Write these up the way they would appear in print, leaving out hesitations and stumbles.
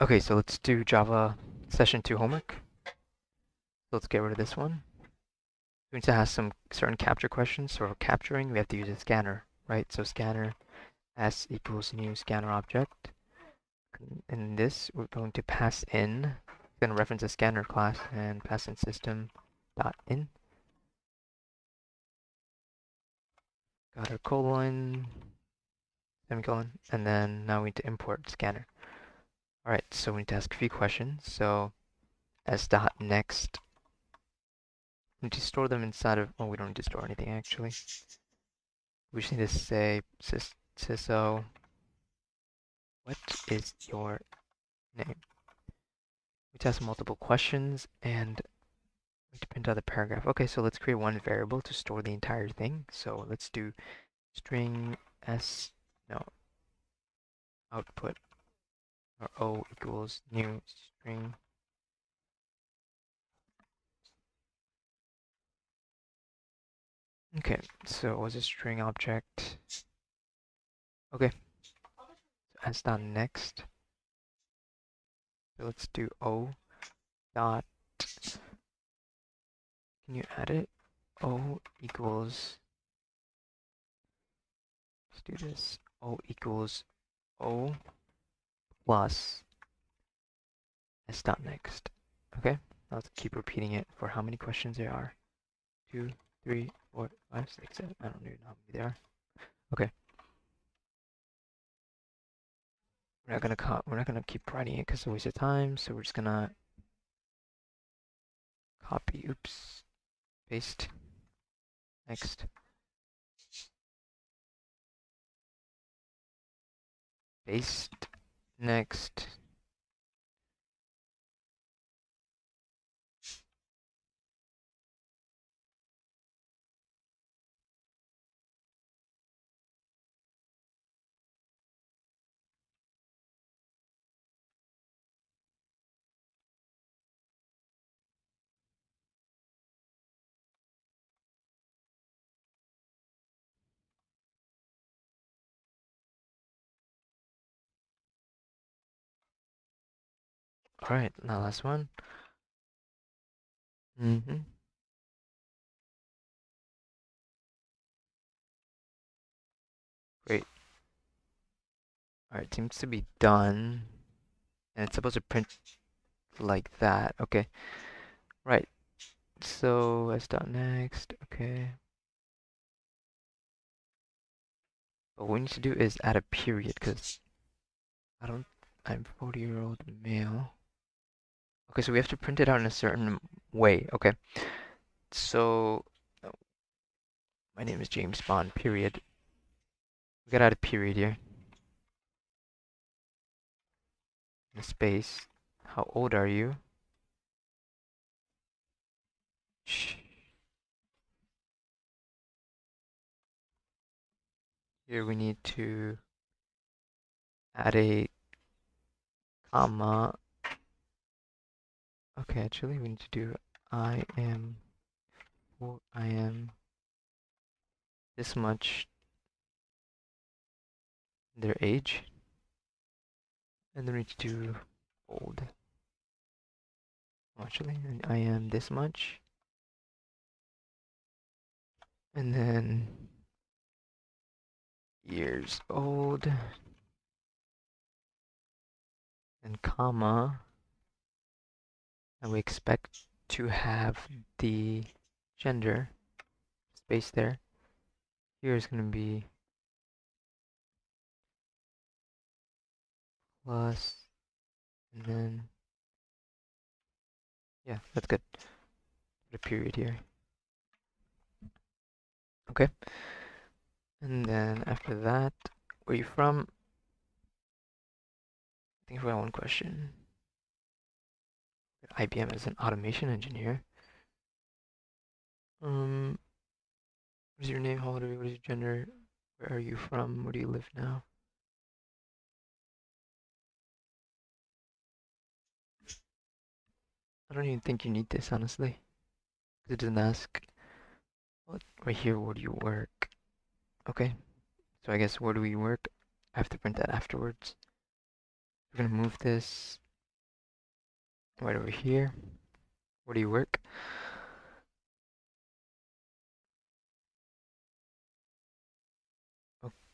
Okay, so let's do Java session 2 homework. So let's get rid of this one. We need to ask some certain capture questions. So for capturing, we have to use a scanner, right? So scanner s equals new scanner object. In this, we're going to pass in, going to reference a scanner class and pass in system dot in. Got our colon, semicolon, and then now we need to import scanner. All right, so we need to ask a few questions. So s dot next. We need to store them inside of. Oh, we don't need to store anything actually. We just need to say syso, what is your name? We test multiple questions and we print out the paragraph. Okay, so let's create one variable to store the entire thing. So let's do string s, no, output, or o equals new string. Okay, so it was a string object. Okay, so s dot next. So let's do o dot, can you add it? O equals, let's do this, o equals o plus s dot next. Okay, now let's keep repeating it for how many questions there are. 2, 3, 4, 5, 6, 7. I don't even know how many there are. Okay. We're not gonna keep writing it because it's a waste of time, so we're just gonna copy, oops, paste, next, paste, next. Alright, now last one. Great. Alright, seems to be done. And it's supposed to print like that. Okay. Right. So let's dot next. Okay. But what we need to do is add a period because I'm 40-year-old male. Okay, so we have to print it out in a certain way. Okay. So my name is James Bond, period. We gotta add a period here. A space. How old are you? Shh. Here we need to add a comma. Okay, actually we need to do I am this much their age. And then we need to do old. Actually, and I am this much. And then years old. And comma. And we expect to have the gender space there. Here is going to be plus, and then, yeah, that's good. Put a period here. Okay. And then after that, where are you from? I think we have one question. IBM as an automation engineer. What is your name? How old are you? What is your gender? Where are you from? Where do you live now? I don't even think you need this, honestly. Because it doesn't ask. What, right here, where do you work? Okay. So I guess where do we work? I have to print that afterwards. We're gonna move this. right over here. Where do you work?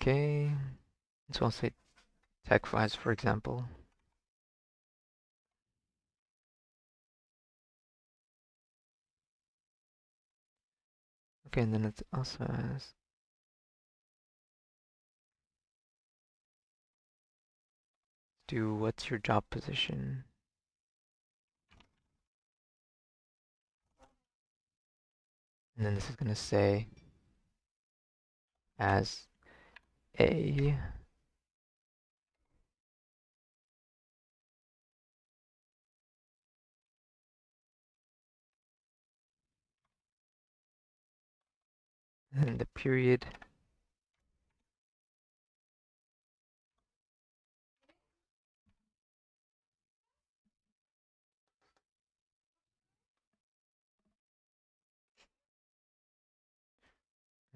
Okay, so I'll say TechWise, for example. Okay, and then it also has do what's your job position? And then this is going to say as a and the period.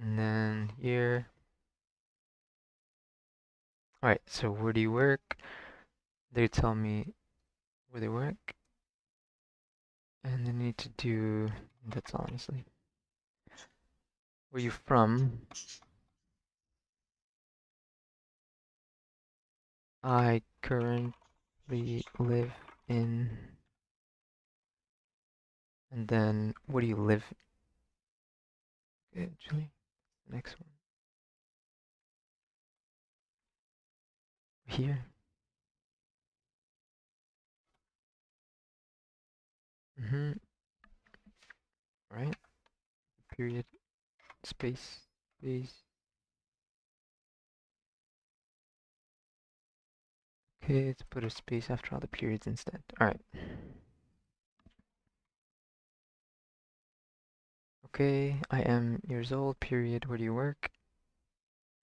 And then here. All right, so where do you work? They tell me where they work. And they need to do, that's all, honestly. Where you from? I currently live in, and then what do you live? Actually, next one here. Right. Period. Space. Space. Okay, let's put a space after all the periods instead. All right. Okay, I am years old. Period. Where do you work?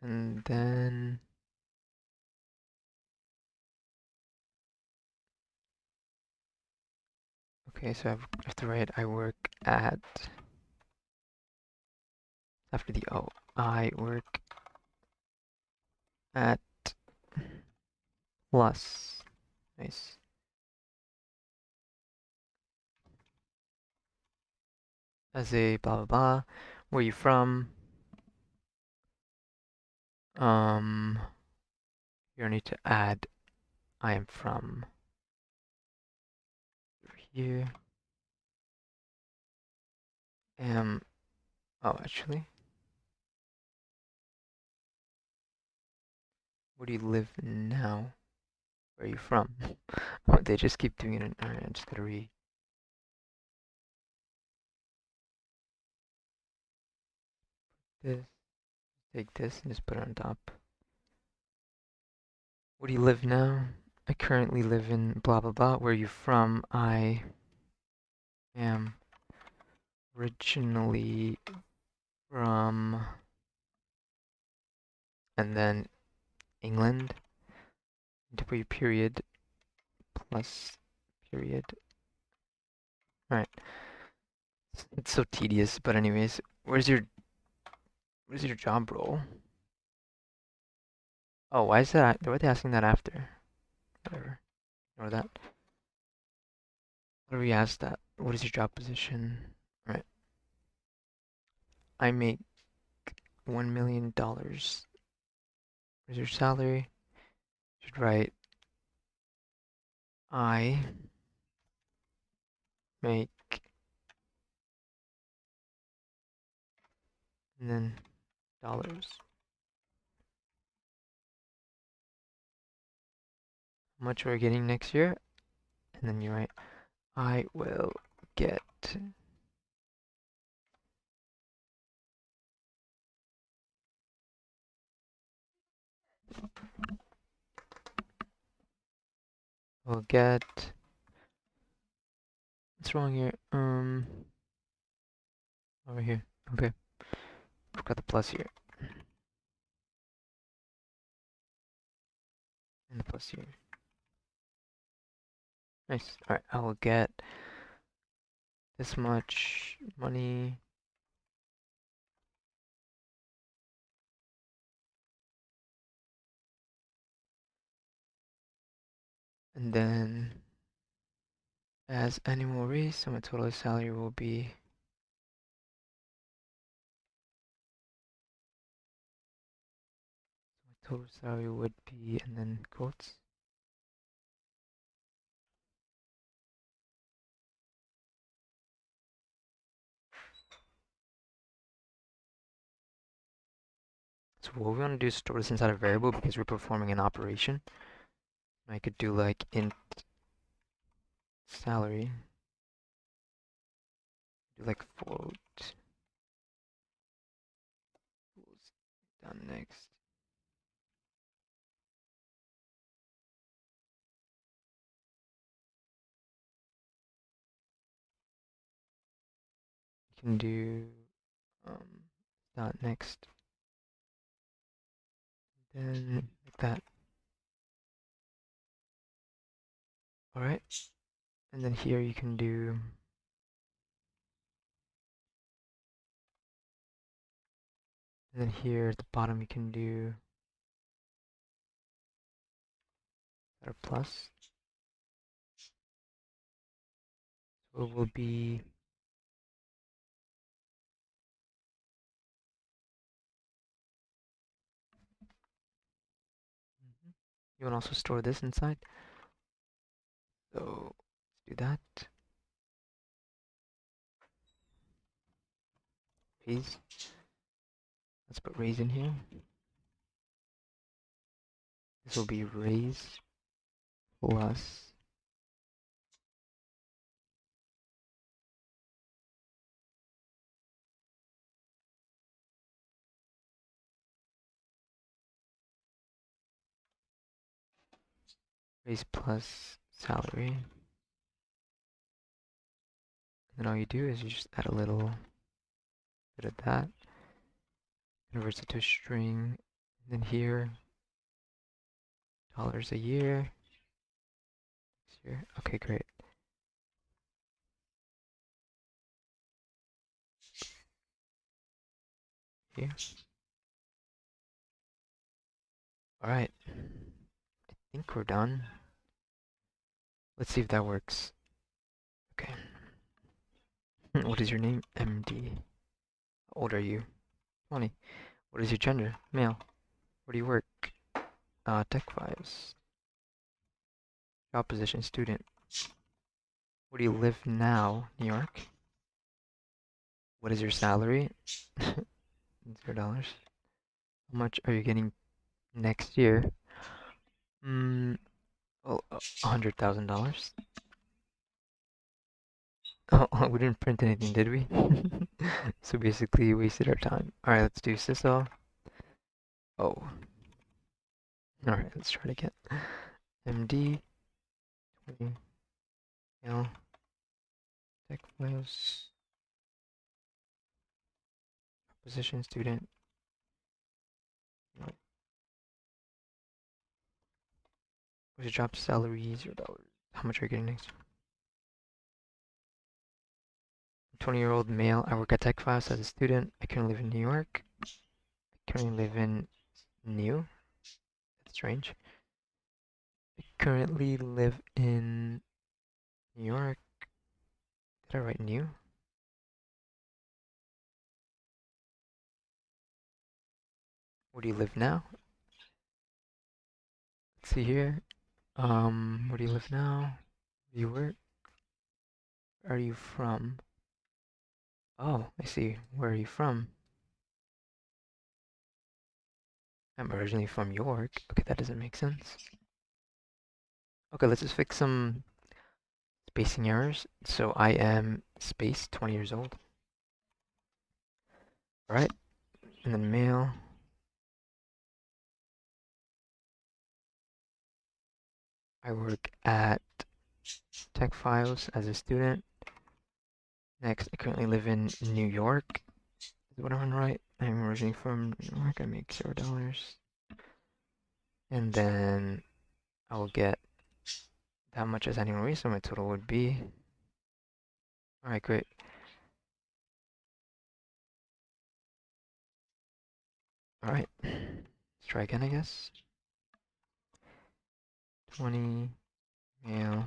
And then okay, so I have to write I work at after the O. I work at plus. Nice. As a blah blah blah. Where you from? You need to add I am from here. Oh actually. Where do you live now? Where are you from? They just keep doing it. Alright, I just gotta read this. Take this and just put it on top. Where do you live now? I currently live in blah blah blah. Where are you from? I am originally from, and then England. To put your period plus period. Alright. It's so tedious, but anyways, where's your job role? Oh, why is that? Why are they asking that after? Whatever. Ignore that. What do we ask that? What is your job position? Alright. I make $1 million. Where's your salary? Should write I make and then dollars. How much we're getting next year? And then you write I will get will get what's wrong here? Over here. Okay. Forgot the plus here. And the plus here. Nice. Alright, I will get this much money. And then as annual raise, so my total salary will be and then quotes. So what we want to do is store this inside a variable because we're performing an operation. I could do like int salary, do like float down next. You can do dot next, then like that. All right, and then here you can do and then here at the bottom you can do or plus. So it will be you can also store this inside. So let's do that. Raise. Let's put raise in here. This will be raise plus raise plus salary. And then all you do is you just add a little bit of that, converts it to a string, and then here dollars a year. Here. Okay, great. Here. All right. I think we're done. Let's see if that works. Okay. What is your name? MD. How old are you? 20. What is your gender? Male. Where do you work? Tech Fives. Job position, student. Where do you live now? New York. What is your salary? $0. How much are you getting next year? Oh, $100,000. Oh, we didn't print anything, did we? So basically, we wasted our time. All right, let's do sysl. Oh. All right, let's try it again. MD 20 male tech files position student. What's your job salary? $0. How much are you getting next? 20-year-old male. I work at Tech Files as a student. I currently live in New York. I currently live in New. That's strange. I currently live in New York. Did I write New? Where do you live now? Let's see here. Where do you live now? Do you work? Where are you from? Oh, I see. Where are you from? I'm originally from York. Okay, that doesn't make sense. Okay, let's just fix some spacing errors. So I am space 20 years old. All right, and then male. I work at Tech Files as a student. Next, I currently live in New York. Is what I'm right? I'm originally from New York. I make $0. And then I will get that much as annual raise, so my total would be. All right, great. All right, let's try again, I guess. 20 male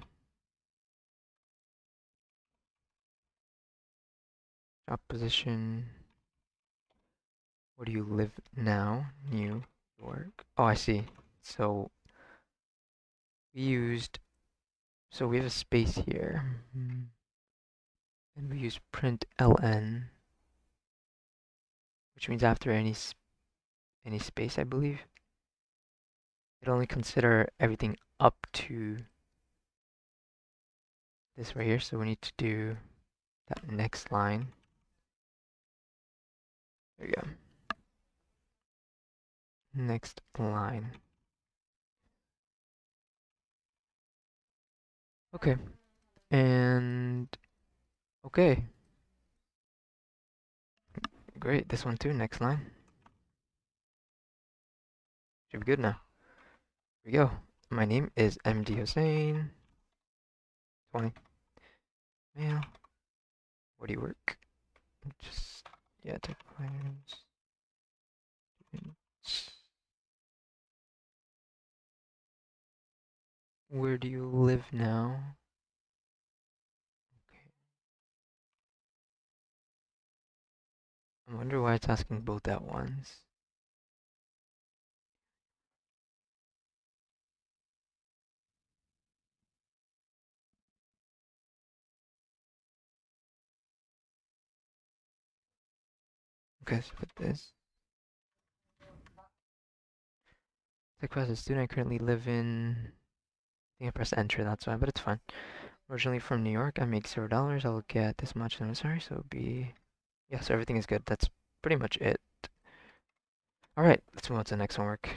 Shop position. Where do you live now? New York. Oh, I see. So we used, so we have a space here. And we use print ln, which means after any space, I believe. It only consider everything up to this right here. So we need to do that next line. There we go. Next line. Okay. And okay. Great. This one too. Next line. Should be good now. Here we go. My name is MD Hossein. 20. Male. Where do you work? Just, yeah, tech players. Where do you live now? Okay. I wonder why it's asking both at once. Okay, so put this. Tech class as a student, I currently live in. I think I pressed enter, that's why, but it's fine. Originally from New York, I make $0. I'll get this much in sorry, so it'll be. Yeah, so everything is good. That's pretty much it. Alright, let's move on to the next homework.